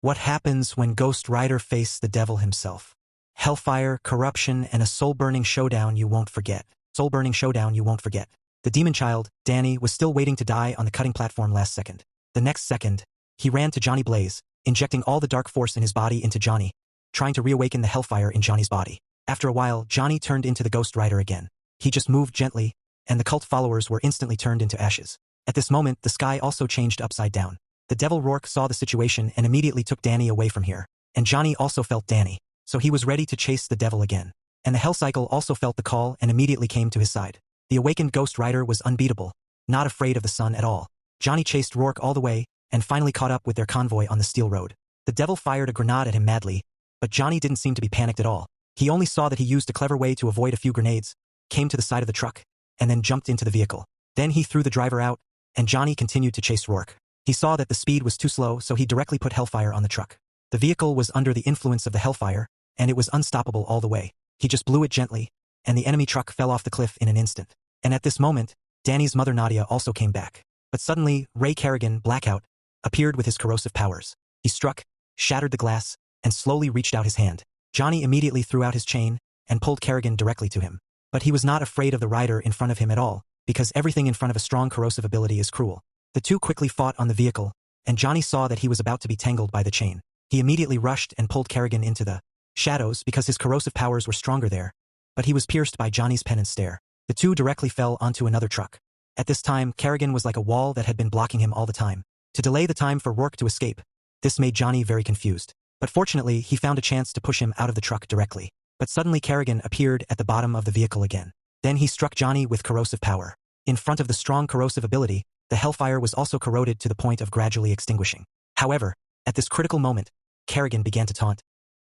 What happens when Ghost Rider faced the devil himself? Hellfire, corruption, and a soul-burning showdown you won't forget. Soul-burning showdown you won't forget. The demon child, Danny, was still waiting to die on the cutting platform last second. The next second, he ran to Johnny Blaze, injecting all the dark force in his body into Johnny, trying to reawaken the Hellfire in Johnny's body. After a while, Johnny turned into the Ghost Rider again. He just moved gently, and the cult followers were instantly turned into ashes. At this moment, the sky also changed upside down. The Devil Roarke saw the situation and immediately took Danny away from here. And Johnny also felt Danny, so he was ready to chase the devil again. And the Hell Cycle also felt the call and immediately came to his side. The awakened Ghost Rider was unbeatable, not afraid of the sun at all. Johnny chased Roarke all the way, and finally caught up with their convoy on the steel road. The devil fired a grenade at him madly, but Johnny didn't seem to be panicked at all. He only saw that he used a clever way to avoid a few grenades, came to the side of the truck, and then jumped into the vehicle. Then he threw the driver out, and Johnny continued to chase Roarke. He saw that the speed was too slow, so he directly put Hellfire on the truck. The vehicle was under the influence of the Hellfire, and it was unstoppable all the way. He just blew it gently, and the enemy truck fell off the cliff in an instant. And at this moment, Danny's mother Nadia also came back. But suddenly, Ray Kerrigan, Blackout, appeared with his corrosive powers. He struck, shattered the glass, and slowly reached out his hand. Johnny immediately threw out his chain and pulled Kerrigan directly to him. But he was not afraid of the rider in front of him at all, because everything in front of a strong corrosive ability is cruel. The two quickly fought on the vehicle, and Johnny saw that he was about to be tangled by the chain. He immediately rushed and pulled Kerrigan into the shadows because his corrosive powers were stronger there, but he was pierced by Johnny's penance stare. The two directly fell onto another truck. At this time, Kerrigan was like a wall that had been blocking him all the time. To delay the time for Roarke to escape, this made Johnny very confused. But fortunately, he found a chance to push him out of the truck directly. But suddenly Kerrigan appeared at the bottom of the vehicle again. Then he struck Johnny with corrosive power. In front of the strong corrosive ability, the Hellfire was also corroded to the point of gradually extinguishing. However, at this critical moment, Kerrigan began to taunt.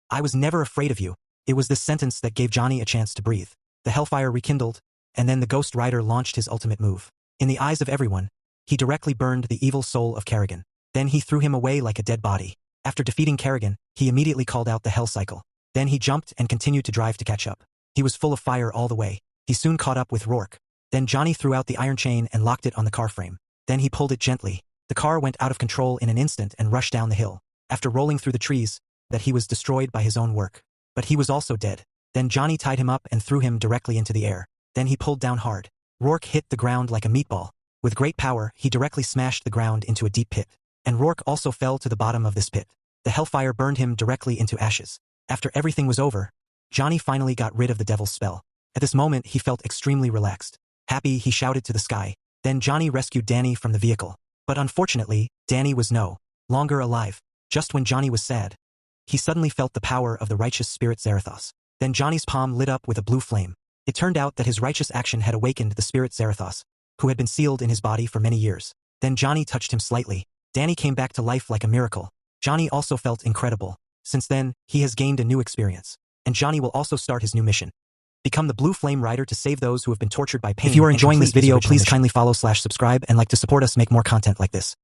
"I was never afraid of you." It was this sentence that gave Johnny a chance to breathe. The Hellfire rekindled, and then the Ghost Rider launched his ultimate move. In the eyes of everyone, he directly burned the evil soul of Kerrigan. Then he threw him away like a dead body. After defeating Kerrigan, he immediately called out the Hell Cycle. Then he jumped and continued to drive to catch up. He was full of fire all the way. He soon caught up with Roarke. Then Johnny threw out the iron chain and locked it on the car frame. Then he pulled it gently. The car went out of control in an instant and rushed down the hill. After rolling through the trees, that he was destroyed by his own work. But he was also dead. Then Johnny tied him up and threw him directly into the air. Then he pulled down hard. Roarke hit the ground like a meatball. With great power, he directly smashed the ground into a deep pit. And Roarke also fell to the bottom of this pit. The Hellfire burned him directly into ashes. After everything was over, Johnny finally got rid of the devil's spell. At this moment, he felt extremely relaxed. Happy, he shouted to the sky. Then Johnny rescued Danny from the vehicle. But unfortunately, Danny was no longer alive. Just when Johnny was sad, he suddenly felt the power of the righteous spirit Zarathos. Then Johnny's palm lit up with a blue flame. It turned out that his righteous action had awakened the spirit Zarathos, who had been sealed in his body for many years. Then Johnny touched him slightly. Danny came back to life like a miracle. Johnny also felt incredible. Since then, he has gained a new experience. And Johnny will also start his new mission. Become the Blue Flame Rider to save those who have been tortured by pain. If you are enjoying this video, please kindly follow/subscribe and like to support us make more content like this.